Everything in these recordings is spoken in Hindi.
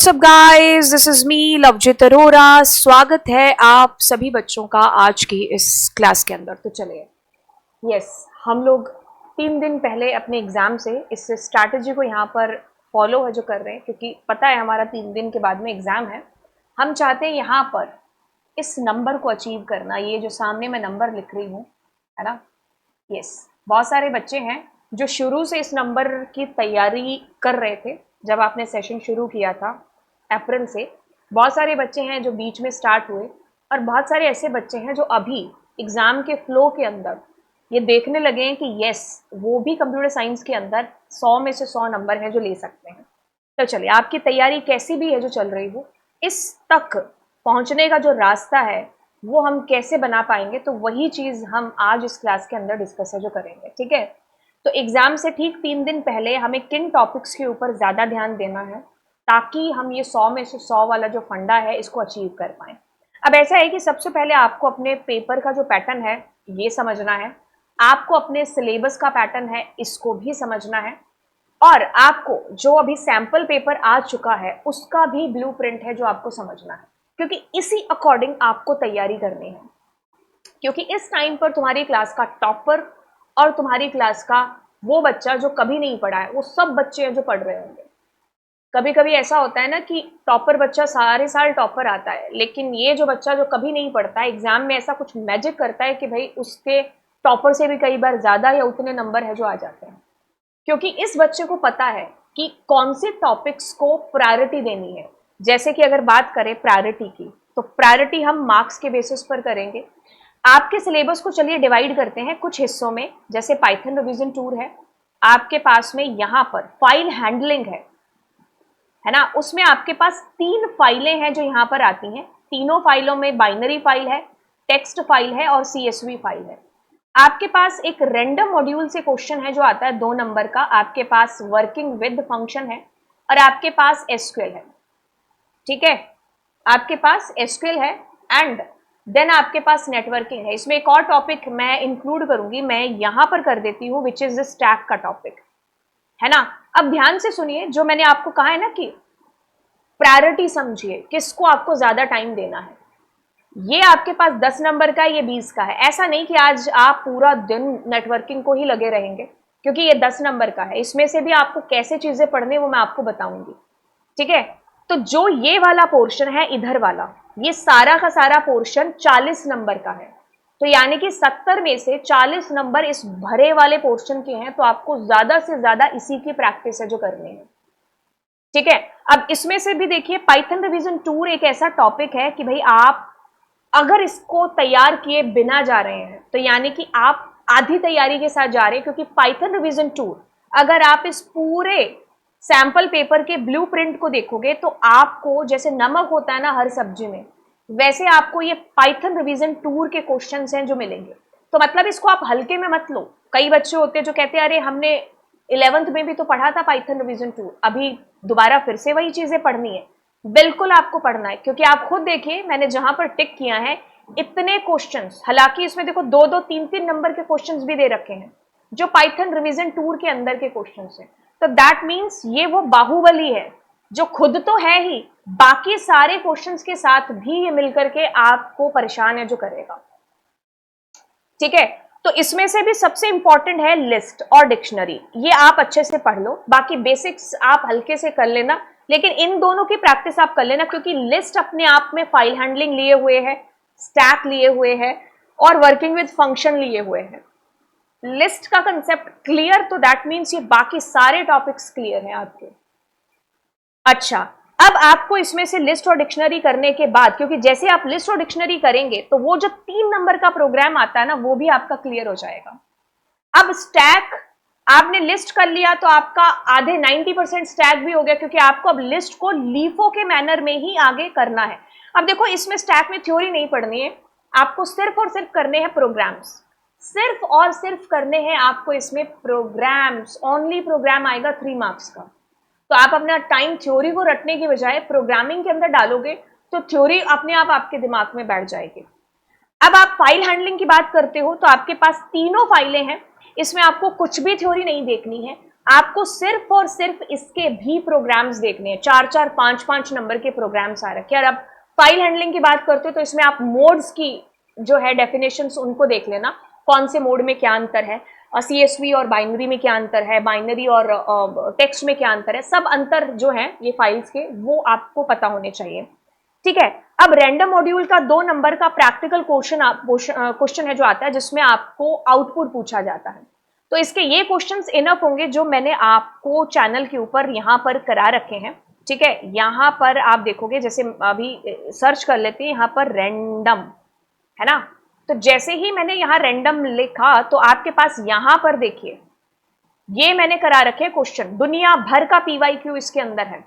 सब guys, this is me Lovejit Arora. स्वागत है आप सभी बच्चों का आज की इस क्लास के अंदर। तो चलिए, हम लोग 3 दिन पहले अपने एग्जाम से इस स्ट्रैटेजी को यहाँ पर फॉलो है जो कर रहे हैं, क्योंकि पता है हमारा 3 दिन के बाद में एग्जाम है। हम चाहते हैं यहाँ पर इस नंबर को अचीव करना। ये जो सामने मैं नंबर लिख रही हूँ, है ना, बहुत सारे बच्चे हैं जो शुरू से इस नंबर की तैयारी कर रहे थे। जब आपने सेशन शुरू किया था अप्रैल से, बहुत सारे बच्चे हैं जो बीच में स्टार्ट हुए, और बहुत सारे ऐसे बच्चे हैं जो अभी एग्ज़ाम के फ्लो के अंदर ये देखने लगे हैं कि वो भी कंप्यूटर साइंस के अंदर 100 में से 100 नंबर हैं जो ले सकते हैं। तो चलिए, आपकी तैयारी कैसी भी है जो चल रही हो, इस तक पहुंचने का जो रास्ता है वो हम कैसे बना पाएंगे, तो वही चीज़ हम आज इस क्लास के अंदर डिस्कस है जो करेंगे। ठीक है, तो एग्ज़ाम से ठीक 3 दिन पहले हमें किन टॉपिक्स के ऊपर ज़्यादा ध्यान देना है ताकि हम ये 100 में से 100 वाला जो फंडा है इसको अचीव कर पाएँ। अब ऐसा है कि सबसे पहले आपको अपने पेपर का जो पैटर्न है ये समझना है, आपको अपने सिलेबस का पैटर्न है इसको भी समझना है, और आपको जो अभी सैम्पल पेपर आ चुका है उसका भी ब्लूप्रिंट है जो आपको समझना है, क्योंकि इसी अकॉर्डिंग आपको तैयारी करनी है। क्योंकि इस टाइम पर तुम्हारी क्लास का टॉपर और तुम्हारी क्लास का वो बच्चा जो कभी नहीं पढ़ा है, वो सब बच्चे हैं जो पढ़ रहे होंगे। कभी कभी ऐसा होता है ना कि टॉपर बच्चा सारे साल टॉपर आता है, लेकिन ये जो बच्चा जो कभी नहीं पढ़ता है, एग्जाम में ऐसा कुछ मैजिक करता है कि भाई उसके टॉपर से भी कई बार ज़्यादा या उतने नंबर है जो आ जाते हैं। क्योंकि इस बच्चे को पता है कि कौन से टॉपिक्स को प्रायोरिटी देनी है। जैसे कि अगर बात करें प्रायोरिटी की, तो प्रायोरिटी हम मार्क्स के बेसिस पर करेंगे। आपके सिलेबस को चलिए डिवाइड करते हैं कुछ हिस्सों में। जैसे पाइथन रिवीजन टूर है आपके पास में, यहाँ पर फाइल हैंडलिंग है ना, उसमें आपके पास 3 फाइलें हैं जो यहाँ पर आती हैं। तीनों फाइलों में बाइनरी फाइल है, टेक्स्ट फाइल है और CSV फाइल है। आपके पास एक रैंडम मॉड्यूल से क्वेश्चन है जो आता है 2 नंबर का, आपके पास वर्किंग विद फंक्शन है, और आपके पास SQL है। ठीक है, आपके पास SQL है एंड देन आपके पास नेटवर्किंग है। इसमें एक और टॉपिक मैं इंक्लूड करूंगी, मैं यहां पर कर देती हूं, विच इज स्टैक का टॉपिक, है ना। अब ध्यान से सुनिए, जो मैंने आपको कहा है ना कि प्रायोरिटी समझिए, किसको आपको ज्यादा टाइम देना है। ये आपके पास 10 नंबर का है, ये 20 का है। ऐसा नहीं कि आज आप पूरा दिन नेटवर्किंग को ही लगे रहेंगे, क्योंकि ये 10 नंबर का है। इसमें से भी आपको कैसे चीजें पढ़ने वो मैं आपको बताऊंगी। ठीक है, तो जो ये वाला पोर्शन है इधर वाला, ये सारा का सारा पोर्शन 40 नंबर का है। तो यानी कि 70 में से 40 नंबर इस भरे वाले पोर्शन के हैं, तो आपको ज्यादा से ज्यादा इसी की प्रैक्टिस है जो करनी है। ठीक है, अब इसमें से भी देखिए, पाइथन रिवीजन टूर एक ऐसा टॉपिक है कि भाई आप अगर इसको तैयार किए बिना जा रहे हैं तो यानी कि आप आधी तैयारी के साथ जा रहे हैं, क्योंकि पाइथन रिवीजन टूर अगर आप इस पूरे सैंपल पेपर के ब्लूप्रिंट को देखोगे तो आपको जैसे नमक होता है ना हर सब्जी में, वैसे आपको ये पाइथन रिवीजन टूर के क्वेश्चंस हैं जो मिलेंगे। तो मतलब इसको आप हल्के में मत लो। कई बच्चे होते हैं जो कहते हैं अरे हमने 11th में भी तो पढ़ा था पाइथन रिवीजन टूर, अभी दोबारा फिर से वही चीजें पढ़नी है। बिल्कुल आपको पढ़ना है, क्योंकि आप खुद देखिए मैंने जहां पर टिक किया है इतने क्वेश्चंस, हालांकि इसमें देखो 2-2, 3-3 नंबर के क्वेश्चंस भी दे रखे हैं जो पाइथन रिवीजन टूर के अंदर के क्वेश्चंस हैं। तो दैट मीन्स ये वो बाहुबली है जो खुद तो है ही, बाकी सारे क्वेश्चंस के साथ भी ये मिलकर के आपको परेशान है जो करेगा। ठीक है, तो इसमें से भी सबसे इंपॉर्टेंट है लिस्ट और डिक्शनरी। ये आप अच्छे से पढ़ लो, बाकी बेसिक्स आप हल्के से कर लेना, लेकिन इन दोनों की प्रैक्टिस आप कर लेना, क्योंकि लिस्ट अपने आप में फाइल हैंडलिंग लिए हुए है, स्टैक लिए हुए है और वर्किंग विद फंक्शन लिए हुए है। लिस्ट का कंसेप्ट क्लियर, तो दैट मीन्स ये बाकी सारे टॉपिक्स क्लियर हैं आपके। अच्छा, अब आपको इसमें से लिस्ट और डिक्शनरी करने के बाद, क्योंकि जैसे आप लिस्ट और डिक्शनरी करेंगे तो वो जो 3 नंबर का प्रोग्राम आता है ना वो भी आपका क्लियर हो जाएगा। अब स्टैक आपने लिस्ट कर लिया तो आपका आधे 90% स्टैक भी हो गया, क्योंकि आपको अब लिस्ट को लीफो के मैनर में ही आगे करना है। अब देखो, इसमें स्टैक में थ्योरी नहीं पढ़नी है, आपको सिर्फ और सिर्फ करने हैं प्रोग्राम्स, सिर्फ और सिर्फ करने हैं आपको इसमें प्रोग्राम्स। ओनली प्रोग्राम आएगा 3 मार्क्स का। तो आप अपना टाइम थ्योरी को रटने की बजाय प्रोग्रामिंग के अंदर डालोगे तो थ्योरी अपने आप आपके दिमाग में बैठ जाएगी। अब आप फाइल हैंडलिंग की बात करते हो तो आपके पास तीनों फाइलें हैं, इसमें आपको कुछ भी थ्योरी नहीं देखनी है, आपको सिर्फ और सिर्फ इसके भी प्रोग्राम्स देखने हैं, 4-4, 5-5 नंबर के प्रोग्राम्स आ रखे हैं। और अब फाइल हैंडलिंग की बात करते हो तो इसमें आप मोड्स की जो है डेफिनेशंस उनको देख लेना, कौन से मोड में क्या अंतर है, CSV और बाइनरी में क्या अंतर है, बाइनरी और टेक्स्ट में क्या अंतर है, सब अंतर जो है ये फाइल्स के वो आपको पता होने चाहिए। ठीक है, अब रैंडम मॉड्यूल का 2 नंबर का प्रैक्टिकल क्वेश्चन है जो आता है, जिसमें आपको आउटपुट पूछा जाता है। तो इसके ये क्वेश्चंस इनफ होंगे जो मैंने आपको चैनल के ऊपर यहाँ पर करा रखे हैं। ठीक है, यहाँ पर आप देखोगे, जैसे अभी सर्च कर लेते हैं यहाँ पर रैंडम, है ना। तो जैसे ही मैंने यहाँ रैंडम लिखा तो आपके पास यहाँ पर देखिए ये मैंने करा रखे क्वेश्चन, दुनिया भर का PYQ इसके अंदर है।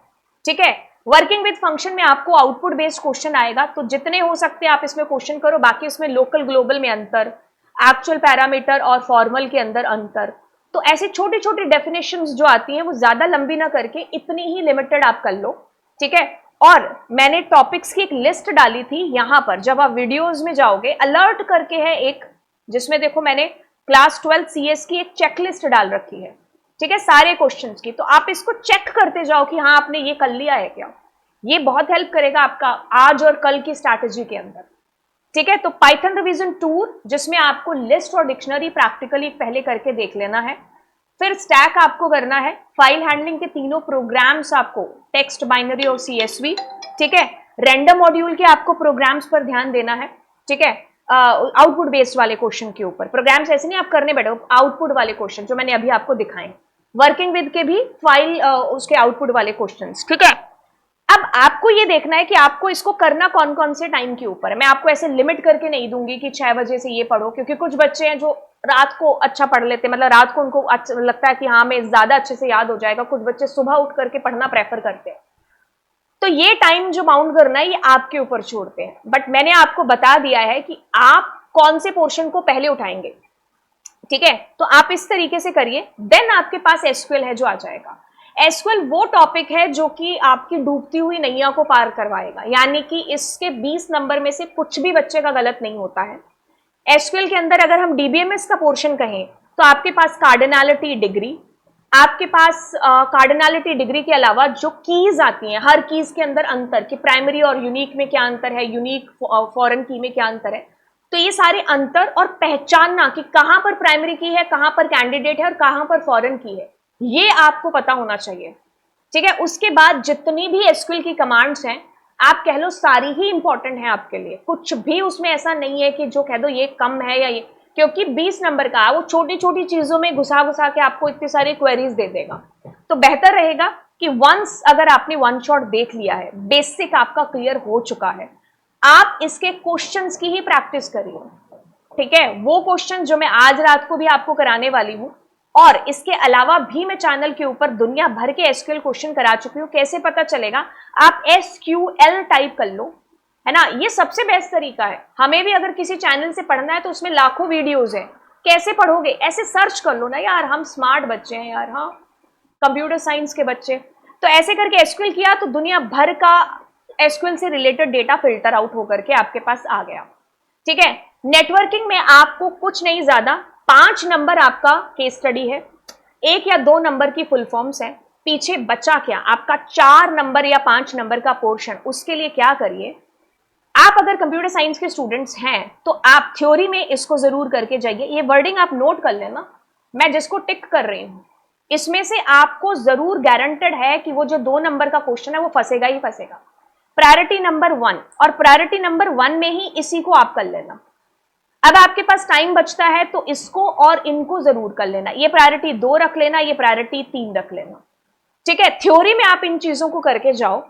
ठीक है, वर्किंग विद फंक्शन में आपको आउटपुट बेस्ड क्वेश्चन आएगा, तो जितने हो सकते हैं आप इसमें क्वेश्चन करो। बाकी उसमें लोकल ग्लोबल में अंतर, एक्चुअल पैरामीटर और फॉर्मल के अंदर अंतर, तो ऐसे छोटी छोटी डेफिनेशंस जो आती हैं वो ज्यादा लंबी ना करके इतनी ही लिमिटेड आप कर लो। ठीक है, और मैंने टॉपिक्स की एक लिस्ट डाली थी यहाँ पर, जब आप वीडियोज में जाओगे अलर्ट करके है एक, जिसमें देखो मैंने क्लास 12 CS की एक चेकलिस्ट डाल रखी है। ठीक है, सारे क्वेश्चंस की, तो आप इसको चेक करते जाओ कि हाँ आपने ये कर लिया है क्या। ये बहुत हेल्प करेगा आपका आज और कल की स्ट्रैटेजी के अंदर। ठीक है, तो पाइथन रिवीजन टूर, जिसमें आपको लिस्ट और डिक्शनरी प्रैक्टिकली पहले करके देख लेना है, फिर स्टैक आपको करना है, फाइल हैंडलिंग के तीनों प्रोग्राम्स आपको, टेक्स्ट, बाइनरी और CSV। ठीक है, रैंडम मॉड्यूल के आपको प्रोग्राम्स पर ध्यान देना है। ठीक है, आउटपुट बेस्ड वाले क्वेश्चन के ऊपर प्रोग्राम्स ऐसे नहीं आप करने बैठो, आउटपुट वाले क्वेश्चन जो मैंने अभी आपको दिखाए, वर्किंग विद के भी फाइल उसके आउटपुट वाले क्वेश्चंस। ठीक है, अब आपको ये देखना है कि आपको इसको करना कौन कौन से टाइम के ऊपर है। मैं आपको ऐसे लिमिट करके नहीं दूंगी कि 6 बजे से ये पढ़ो, क्योंकि कुछ बच्चे हैं जो रात को अच्छा पढ़ लेते हैं, मतलब रात को उनको अच्छा लगता है कि हाँ मैं ज्यादा अच्छे से याद हो जाएगा। कुछ बच्चे सुबह उठ करके पढ़ना प्रेफर करते हैं, तो ये टाइम जो बाउंड करना है ये आपके ऊपर छोड़ते हैं। बट मैंने आपको बता दिया है कि आप कौन से पोर्शन को पहले उठाएंगे। ठीक है, तो आप इस तरीके से करिए, देन आपके पास SQL है जो आ जाएगा। SQL वो टॉपिक है जो कि आपकी डूबती हुई नैया को पार करवाएगा, यानी कि इसके 20 नंबर में से कुछ भी बच्चे का गलत नहीं होता है। SQL के अंदर अगर हम DBMS का पोर्शन कहें तो आपके पास कार्डिनैलिटी डिग्री, आपके पास कार्डिनैलिटी डिग्री के अलावा जो कीज आती हैं, हर कीज के अंदर अंतर कि प्राइमरी और यूनिक में क्या अंतर है, यूनिक फॉरेन की में क्या अंतर है, तो ये सारे अंतर और पहचानना कि कहां पर प्राइमरी की है, कहां पर कैंडिडेट है और कहां पर फॉरेन की है, ये आपको पता होना चाहिए। ठीक है, उसके बाद जितनी भी SQL की कमांड्स हैं आप कह लो सारी ही इंपॉर्टेंट है आपके लिए, कुछ भी उसमें ऐसा नहीं है कि जो कह दो ये कम है या ये, क्योंकि 20 नंबर का वो छोटी छोटी चीजों में घुसा घुसा के आपको इतनी सारी क्वेरीज दे देगा। तो बेहतर रहेगा कि वंस अगर आपने वन शॉट देख लिया है, बेसिक आपका क्लियर हो चुका है, आप इसके क्वेश्चंस की ही प्रैक्टिस करिए। ठीक है, वो क्वेश्चन जो मैं आज रात को भी आपको कराने वाली हूँ, और इसके अलावा भी मैं चैनल के ऊपर दुनिया भर के SQL क्वेश्चन करा चुकी हूँ। कैसे पता चलेगा, आप SQL टाइप कर लो, है ना, ये सबसे बेस्ट तरीका है। हमें भी अगर किसी चैनल से पढ़ना है तो उसमें लाखों वीडियोज है, कैसे पढ़ोगे, ऐसे सर्च कर लो ना यार, हम स्मार्ट बच्चे हैं यार, हाँ कंप्यूटर साइंस के बच्चे, तो ऐसे करके SQL किया तो दुनिया भर का SQL से रिलेटेड डेटा फिल्टर आउट होकर के आपके पास आ गया। ठीक है, नेटवर्किंग में आपको कुछ नहीं ज्यादा 5 नंबर आपका केस स्टडी है, 1 या 2 नंबर की फुल फॉर्म्स है, पीछे बचा क्या आपका 4 नंबर या 5 नंबर का पोर्शन। उसके लिए क्या करिए, आप अगर कंप्यूटर साइंस के स्टूडेंट्स हैं तो आप थ्योरी में इसको जरूर करके जाइए। ये वर्डिंग आप नोट कर लेना, मैं जिसको टिक कर रही हूं इसमें से आपको जरूर गारंटेड है कि वो जो 2 नंबर का क्वेश्चन है वो फंसेगा ही फंसेगा। प्रायोरिटी नंबर 1, और प्रायोरिटी नंबर 1 में ही इसी को आप कर लेना। अब आपके पास टाइम बचता है तो इसको और इनको जरूर कर लेना, ये प्रायोरिटी 2 रख लेना, ये प्रायोरिटी 3 रख लेना। ठीक है, थ्योरी में आप इन चीजों को करके जाओ,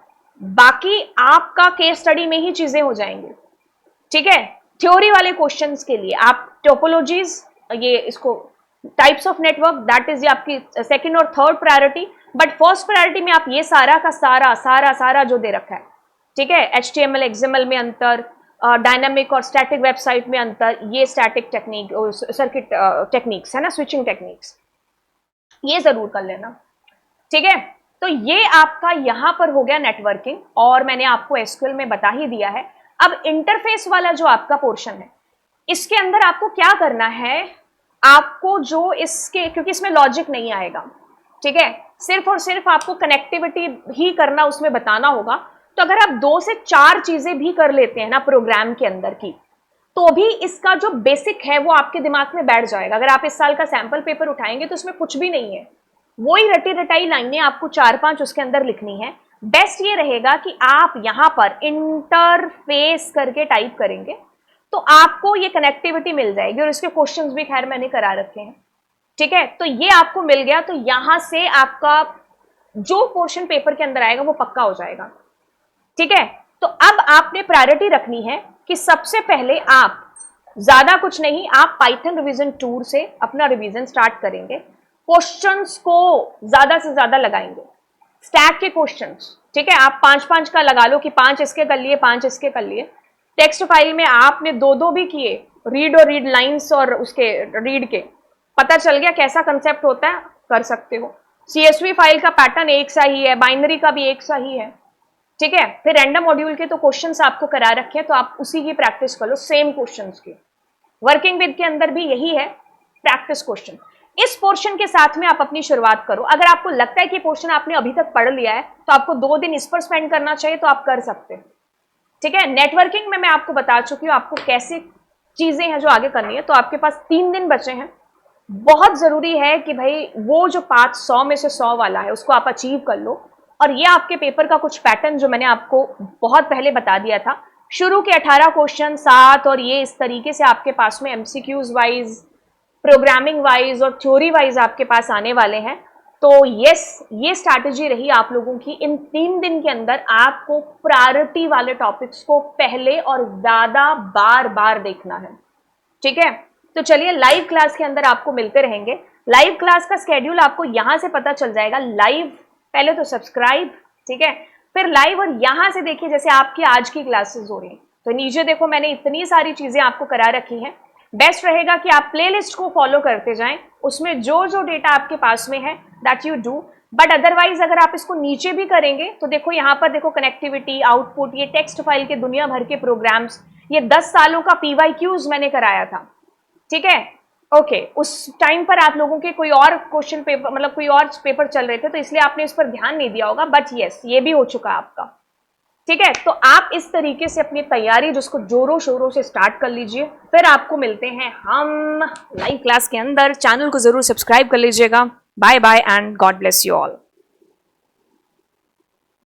बाकी आपका केस स्टडी में ही चीजें हो जाएंगी। ठीक है, थ्योरी वाले क्वेश्चंस के लिए आप टोपोलॉजीज, ये इसको types of network, that is आपकी सेकंड और third priority, but first priority में आप ये सारा का सारा सारा सारा जो दे रखा है, ठीक है, HTML XML में अंतर, डायनामिक और स्टैटिक वेबसाइट में अंतर, ये स्टैटिक टेक्निक, सर्किट टेक्निक्स है ना, स्विचिंग टेक्निक्स, ये जरूर कर लेना। ठीक है, तो ये आपका यहां पर हो गया नेटवर्किंग, और मैंने आपको SQL में बता ही दिया है। अब इंटरफेस वाला जो आपका पोर्शन है, इसके अंदर आपको क्या करना है, आपको जो इसके, क्योंकि इसमें लॉजिक नहीं आएगा, ठीक है, सिर्फ और सिर्फ आपको कनेक्टिविटी ही करना उसमें बताना होगा। तो अगर आप 2 से 4 चीजें भी कर लेते हैं ना प्रोग्राम के अंदर की, तो भी इसका जो बेसिक है वो आपके दिमाग में बैठ जाएगा। अगर आप इस साल का सैंपल पेपर उठाएंगे तो उसमें कुछ भी नहीं है, वही रटी रटाई लाइनें आपको 4-5 उसके अंदर लिखनी है। बेस्ट ये रहेगा कि आप यहां पर इंटरफेस करके टाइप करेंगे तो आपको ये कनेक्टिविटी मिल जाएगी, और इसके क्वेश्चंस भी खैर मैंने करा रखे हैं। ठीक है, तो ये आपको मिल गया, तो यहां से आपका जो पोर्शन पेपर के अंदर आएगा वो पक्का हो जाएगा। ठीक है, तो अब आपने प्रायोरिटी रखनी है कि सबसे पहले आप ज्यादा कुछ नहीं, आप पाइथन रिवीजन टूर से अपना रिवीजन स्टार्ट करेंगे, क्वेश्चंस को ज्यादा से ज्यादा लगाएंगे, स्टैक के क्वेश्चंस। ठीक है, आप 5-5 का लगा लो कि 5 इसके कर लिए, 5 इसके कर लिए। टेक्स्ट फाइल में आपने 2-2 भी किए, रीड और रीड लाइंस और उसके रीड के, पता चल गया कैसा कंसेप्ट होता है, कर सकते हो। CSV फाइल का पैटर्न एक सा ही है, बाइनरी का भी एक सा ही है। ठीक है, फिर रैंडम मॉड्यूल के तो क्वेश्चंस आपको करा रखे हैं, तो आप उसी की प्रैक्टिस कर लो, सेम क्वेश्चंस की। वर्किंग विद के अंदर भी यही है, प्रैक्टिस क्वेश्चन। इस पोर्शन के साथ में आप अपनी शुरुआत करो। अगर आपको लगता है कि पोर्शन आपने अभी तक पढ़ लिया है तो आपको 2 दिन इस पर स्पेंड करना चाहिए, तो आप कर सकते हैं। ठीक है, नेटवर्किंग में मैं आपको बता चुकी हूँ आपको कैसे चीजें हैं जो आगे करनी है। तो आपके पास 3 दिन बचे हैं। बहुत जरूरी है कि भाई वो जो पाथ 100 में से 100 वाला है उसको आप अचीव कर लो। और ये आपके पेपर का कुछ पैटर्न जो मैंने आपको बहुत पहले बता दिया था, शुरू के 18 क्वेश्चन 7, और ये इस तरीके से आपके पास में MCQs वाइज, प्रोग्रामिंग वाइज और थ्योरी वाइज आपके पास आने वाले हैं। तो यस, ये स्ट्रैटेजी रही आप लोगों की। इन 3 दिन के अंदर आपको प्रायोरिटी वाले टॉपिक्स को पहले और ज्यादा बार बार देखना है। ठीक है, तो चलिए लाइव क्लास के अंदर आपको मिलते रहेंगे। लाइव क्लास का स्केड्यूल आपको यहां से पता चल जाएगा। लाइव पहले तो सब्सक्राइब, ठीक है, फिर लाइव, और यहां से देखिए जैसे आपकी आज की क्लासेस हो रही हैं, तो नीचे देखो मैंने इतनी सारी चीजें आपको करा रखी हैं। बेस्ट रहेगा कि आप प्लेलिस्ट को फॉलो करते जाएं, उसमें जो जो डेटा आपके पास में है that you do. But otherwise अगर आप इसको नीचे भी करेंगे तो देखो यहाँ पर देखो कनेक्टिविटी, आउटपुट, ये टेक्स्ट फाइल के दुनिया भर के प्रोग्राम्स, ये 10 सालों का PYQs मैंने कराया था। ठीक है, ओके, उस टाइम पर आप लोगों के कोई और क्वेश्चन पेपर, मतलब कोई और पेपर चल रहे थे, तो इसलिए आपने इस पर ध्यान नहीं दिया होगा। बट यस, ये भी हो चुका आपका। ठीक है, तो आप इस तरीके से अपनी तैयारी जिसको जोरों शोरों से स्टार्ट कर लीजिए। फिर आपको मिलते हैं हम लाइव क्लास के अंदर। चैनल को जरूर सब्सक्राइब कर लीजिएगा। Bye bye and God bless you all.